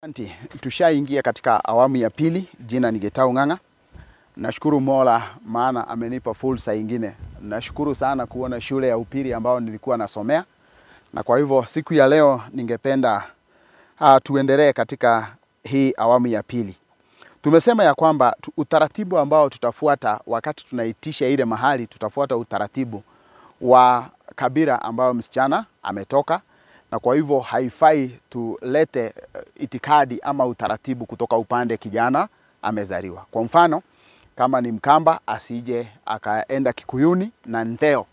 Asante, tushaingia katika awamu ya pili. Jina ni Gitau Ng'ang'a. Nashukuru Mola maana amenipa fursa nyingine. Nashukuru sana kuona shule ya upili ambao nilikuwa nasomea. Na kwa hivyo siku ya leo ningependa tuendelee katika hii awamu ya pili. Tumesema ya kwamba utaratibu ambao tutafuata wakati tunaitisha ile mahali, tutafuata utaratibu wa kabila ambao msichana ametoka. Na kwa hivyo haifai tulete itikadi ama utaratibu kutoka upande kijana amezaliwa. Kwa mfano, kama ni Mkamba asije akaenda Kikuyuni na Ntheo.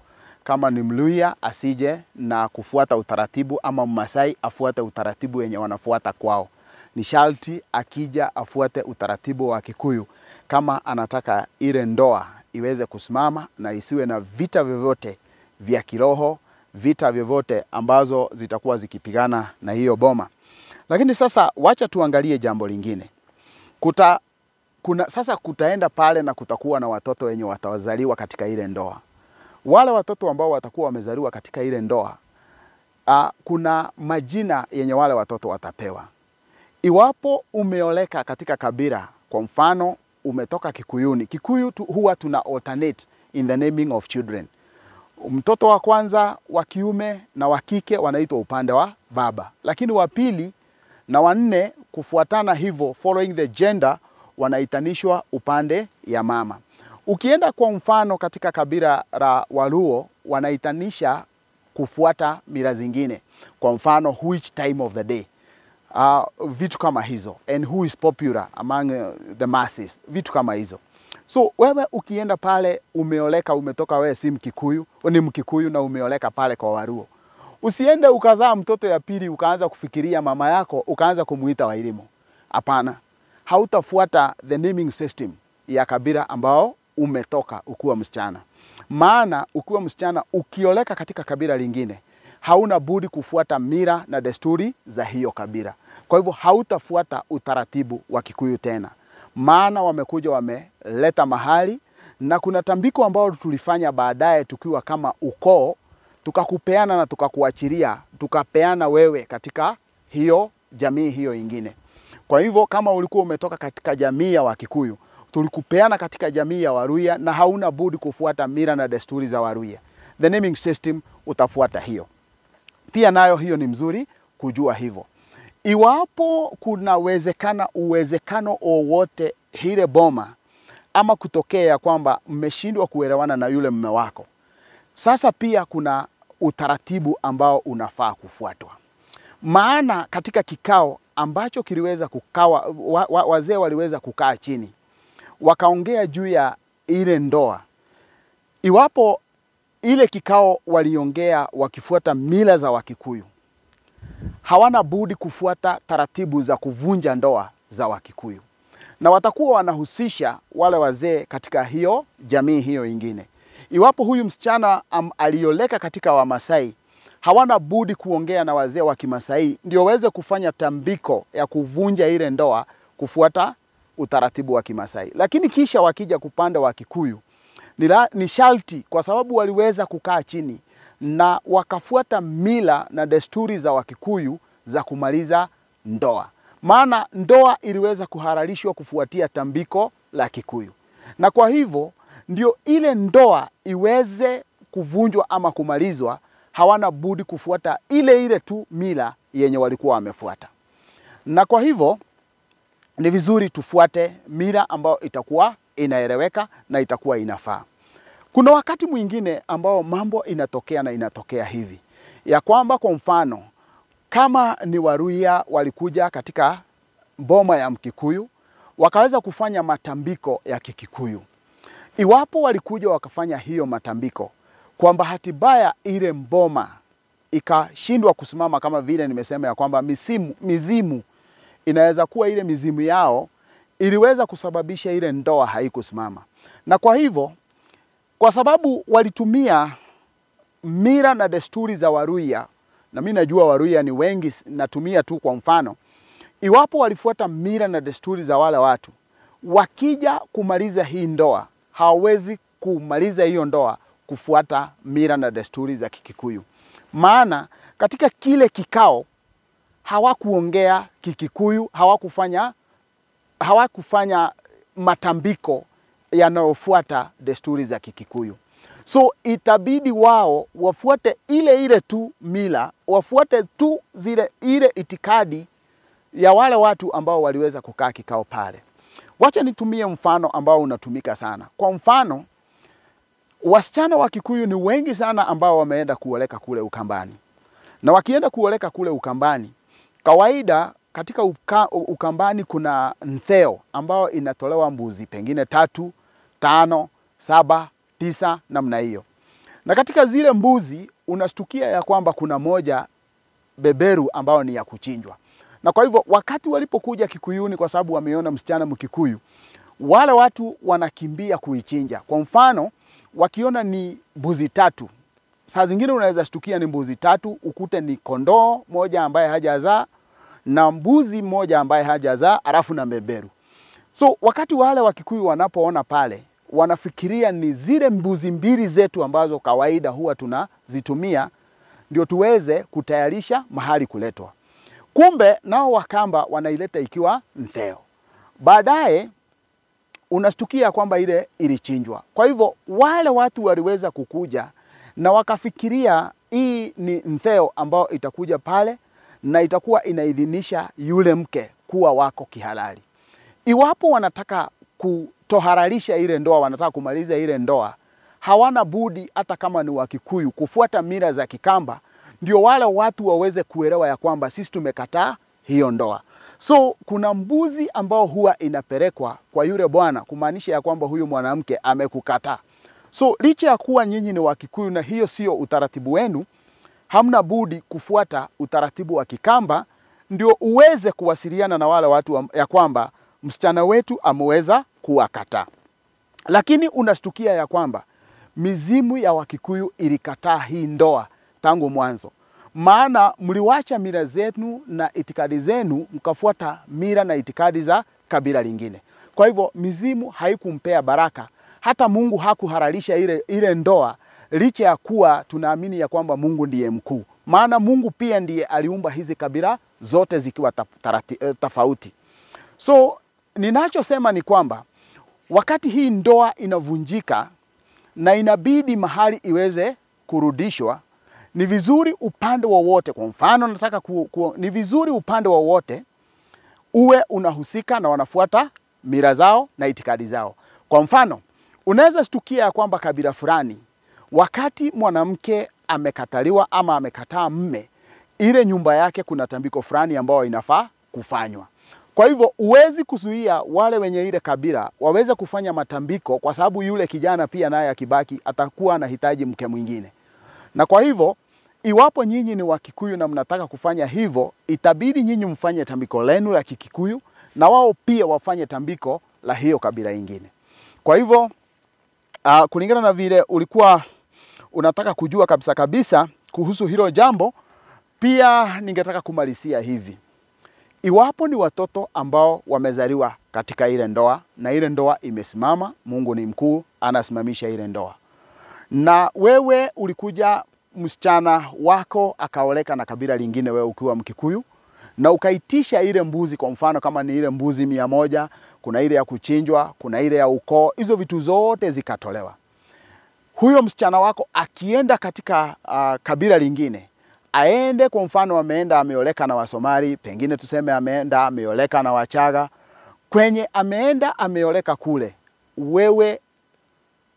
Kama ni Mluhya asije na kufuata utaratibu, ama Mmasai afuate utaratibu wenye wanafuata kwao. Ni sharti akija afuate utaratibu wa Kikuyu kama anataka ile ndoa iweze kusimama na isiwe na vita vyovyote vya kiroho, vita vyovyote ambazo zitakuwa zikipigana na hiyo boma. Lakini sasa wacha tuangalie jambo lingine. Sasa kutaenda pale na kutakuwa na watoto wenye watawazaliwa katika ile ndoa. Wale watoto ambao watakuwa wamezaliwa katika ile ndoa, kuna majina yenye wale watoto watapewa. Iwapo umeoleka katika kabila, kwa mfano umetoka Kikuyuni. Kikuyu huwa tuna alternate in the naming of children. Mtoto wa kwanza wa kiume na wa kike wanaitwa upande wa baba. Lakini wa pili na wa nne kufuatana hivyo, following the gender, wanaitanishwa upande ya mama. Ukienda kwa mfano katika kabila la Waluo, wanaitanisha kufuata mila zingine. Kwa mfano, which time of the day. Vitu kama hizo. And who is popular among the masses. Vitu kama hizo. So wewe ukienda pale umeoleka, umetoka wewe si Mkikuyu, ni Mkikuyu na umeoleka pale kwa Waluo. Usiende ukazaa mtoto ya pili ukaanza kufikiria mama yako ukaanza kumuita Wairimu. Hapana. Hautafuata the naming system ya kabila ambao umetoka ukiwa msichana. Maana ukiwa msichana ukioleka katika kabila lingine, hauna budi kufuata mila na desturi za hiyo kabila. Kwa hivyo hautafuata utaratibu wa Kikuyu tena. Maana wamekuja wameleta mahali, na kuna tambiko ambao tulifanya baadaye tukiwa kama ukoo, tukakupeana na tukakuachilia, tukapeana wewe katika hiyo jamii hiyo ingine. Kwa hivyo kama ulikuwa umetoka katika jamii ya Wakikuyu, tulikupeana katika jamii ya Waluhya na hauna budi kufuata mila na desturi za Waluhya. The naming system utafuata hiyo. Pia nayo hiyo ni mzuri kujua hivyo. Iwapo kuna uwezekano wowote hile boma ama kutokea kwamba mmeshindwa kuelewana na yule mume wako, sasa pia kuna utaratibu ambao unafaa kufuatwa. Maana katika kikao ambacho kiliweza kukawa, wazee waliweza kukaa chini wakaongea juu ya ile ndoa. Iwapo ile kikao waliongea wakifuata mila za Wakikuyu, hawana budi kufuata taratibu za kuvunja ndoa za Wakikuyu. Na watakuwa wanahusisha wale wazee katika hiyo jamii hiyo ingine. Iwapo huyu msichana alioleka katika Wamasai, hawana budi kuongea na wazee wa Kimasai ndio waweze kufanya tambiko ya kuvunja ile ndoa kufuata utaratibu wa Kimasai. Lakini kisha wakija kupanda wa Kikuyu, ni sharti kwa sababu waliweza kukaa chini na wakafuata mila na desturi za Wakikuyu za kumaliza ndoa. Maana ndoa iliweza kuhalalishwa kufuatia tambiko la Kikuyu. Na kwa hivyo ndio ile ndoa iweze kuvunjwa ama kumalizwa, hawana budi kufuata ile tu mila yenye walikuwa wamefuata. Na kwa hivyo ni vizuri tufuate mila ambayo itakuwa inaeleweka na itakuwa inafaa. Kuna wakati mwingine ambao mambo inatokea hivi. Ya kwamba kwa mfano, kama ni Waluhya walikuja katika boma ya Mkikuyu, wakaweza kufanya matambiko ya Kikikuyu. Iwapo walikuja wakafanya hiyo matambiko, kwa bahati mbaya ile mboma ikashindwa kusimama, kama vile nimesema ya kwamba mizimu inaweza kuwa ile mizimu yao iliweza kusababisha ile ndoa haikusimama. Na kwa hivyo, kwa sababu walitumia mila na desturi za Waluhya, na mimi najua Waluhya ni wengi, natumia tu kwa mfano. Iwapo walifuata mila na desturi za wale watu, wakija kumaliza hii ndoa, hawawezi kumaliza hiyo ndoa kufuata mila na desturi za Kikikuyu. Maana katika kile kikao hawakuongea Kikikuyu, hawakufanya matambiko yanayofuata desturi za Kikikuyu. So itabidi wao wafuate ile tu mila, wafuate tu ile itikadi ya wale watu ambao waliweza kukaa kikao pale. Wacha nitumie mfano ambao unatumika sana. Kwa mfano, wasichana wa Kikuyu ni wengi sana ambao wameenda kuoleka kule Ukambani. Na wakienda kuoleka kule Ukambani, kawaida katika Ukambani kuna ntheo ambao inatolewa mbuzi pengine 3, 5, 7, 9 namna hiyo. Na katika zile mbuzi unastukia ya kwamba kuna moja beberu ambao ni ya kuchinjwa. Na kwa hivyo wakati walipokuja Kikuyuni, kwa sababu wameona msichana Mkikuyu, wale watu wanakimbia kuichinja. Kwa mfano, wakiona ni mbuzi 3, saa zingine unaweza shtukia ni mbuzi 3, ukute ni kondoo moja ambaye hajazaa na mbuzi moja ambaye hajazaa, alafu na beberu. So wakati wale Wakikuyu wanapoona pale, wanafikiria ni zile mbuzi 2 zetu ambazo kawaida huwa tunazitumia ndio tuweze kutayarisha mahali kuletwa. Kumbe nao Wakamba wanaileta ikiwa ntheo. Baadaye unastukia kwamba ile ilichinjwa. Kwa hivyo wale watu waliweza kukuja na wakafikiria hii ni ntheo ambao itakuja pale na itakuwa inaidhinisha yule mke kuwa wako kihalali. Iwapo wanataka kutoharalisha ile ndoa, wanataka kumaliza ile ndoa, hawana budi hata kama ni Wakikuyu kufuata mila za Kikamba, ndio wale watu waweze kuelewa ya kwamba sisi tumekataa hiyo ndoa. So kuna mbuzi ambao huwa inapelekwa kwa yule bwana kumaanisha ya kwamba huyu mwanamke amekukataa. So licha ya kuwa nyinyi ni Wakikuyu na hiyo sio utaratibu wenu, hamna budi kufuata utaratibu wa Kikamba ndio uweze kuwasiliana na wale watu ya kwamba msichana wetu ameweza kuwakataa. Lakini unastukia ya kwamba mizimu ya Wakikuyu ilikataa hii ndoa tangu mwanzo. Maana mliwacha mila zenu na itikadi zenu mkafuata mila na itikadi za kabila lingine. Kwa hivyo mizimu haikumpea baraka. Hata Mungu hakuhalalisha ile ndoa, licha ya kuwa tunaamini ya kwamba Mungu ndiye mkuu. Maana Mungu pia ndiye aliumba hizi kabila zote zikiwa tofauti. So ninachosema ni kwamba wakati hii ndoa inavunjika na inabidi mahali iweze kurudishwa, ni vizuri upande wowote, kwa mfano nataka ni vizuri upande wowote uwe unahusika na wanafuata mila zao na itikadi zao. Kwa mfano, unaweza shtukia ya kwamba kabila fulani, wakati mwanamke amekataliwa ama amekataa mme, ile nyumba yake kuna tambiko fulani ambao inafaa kufanywa. Kwa hivyo uwezi kuzuia wale wenye ile kabila waweze kufanya matambiko, kwa sababu yule kijana pia naye akibaki atakuwa anahitaji mke mwingine. Na kwa hivyo iwapo nyinyi ni Wakikuyu na mnataka kufanya hivyo, itabidi nyinyi mfanye tambiko lenu la Kikikuyu na wao pia wafanye tambiko la hiyo kabila ingine. Kwa hivyo kulingana na vile ulikuwa unataka kujua kabisa kuhusu hilo jambo, pia ningetaka kumalizia hivi. Iwapo ni watoto ambao wamezaliwa katika ile ndoa na ile ndoa imesimama, Mungu ni mkuu, anasimamisha ile ndoa. Na wewe ulikuja msichana wako akaoleka na kabila lingine, wewe ukiwa Mkikuyu, na ukaitisha ile mbuzi, kwa mfano kama ni ile mbuzi 100, kuna ile ya kuchinjwa, kuna ile ya ukoo, hizo vitu zote zikatolewa. Huyo msichana wako akienda katika kabila lingine, aende kwa mfano ameenda ameoleka na Wasomali, pengine tuseme ameenda ameoleka na Wachaga, kwenye ameenda ameoleka kule, wewe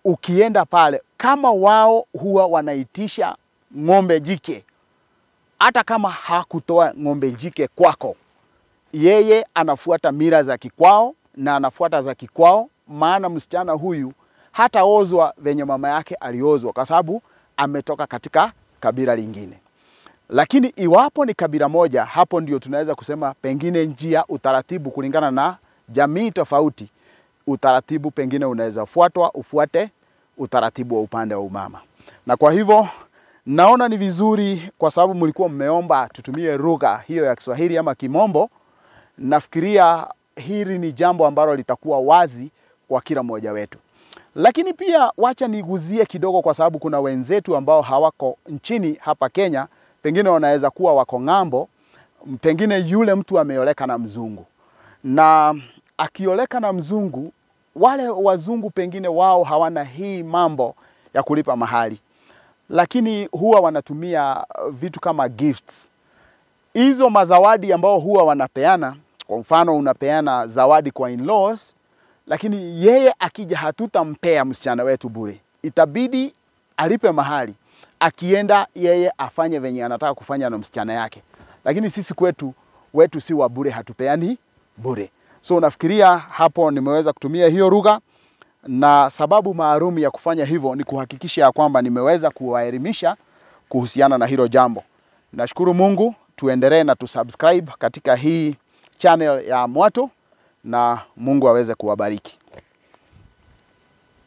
ukienda pale, kama wao huwa wanaitisha ng'ombe jike, hata kama hakutoa ng'ombe jike kwako, yeye anafuata mila za kikwao na anafuata za kikwao, maana msichana huyu hataozwa venye mama yake aliozwa, kwa sababu ametoka katika kabila lingine. Lakini iwapo ni kabila moja, hapo ndio tunaweza kusema pengine njia utaratibu kulingana na jamii tofauti, utaratibu pengine unaweza ufuate utaratibu wa upande wa umama. Na kwa hivyo naona ni vizuri, kwa sababu mlikuwa mmeomba tutumie lugha hiyo ya Kiswahili ama Kimombo, nafikiria hili ni jambo ambalo litakuwa wazi kwa kila mmoja wetu. Lakini pia wacha niguzie kidogo, kwa sababu kuna wenzetu ambao hawako nchini hapa Kenya, pengine wanaweza kuwa wako ng'ambo, pengine yule mtu ameoleka na mzungu, na akioleka na mzungu, wale wazungu pengine wao hawana hii mambo ya kulipa mahali, lakini huwa wanatumia vitu kama gifts. Hizo mazawadi ambao huwa wanapeana, kwa mfano unapeana zawadi kwa in-laws, lakini yeye akija hatutampea msichana wetu bure. Itabidi alipe mahali. Akienda yeye afanye venye anataka kufanya na msichana yake. Lakini sisi wetu si wa bure, hatupeani bure. So nafikiria hapo nimeweza kutumia hiyo lugha, na sababu maalum ya kufanya hivyo ni kuhakikisha ya kwamba nimeweza kuwaelimisha kuhusiana na hilo jambo. Nashukuru Mungu, tuendelee na tusubscribe katika hii channel ya Mwato, na Mungu aweze kuwabariki.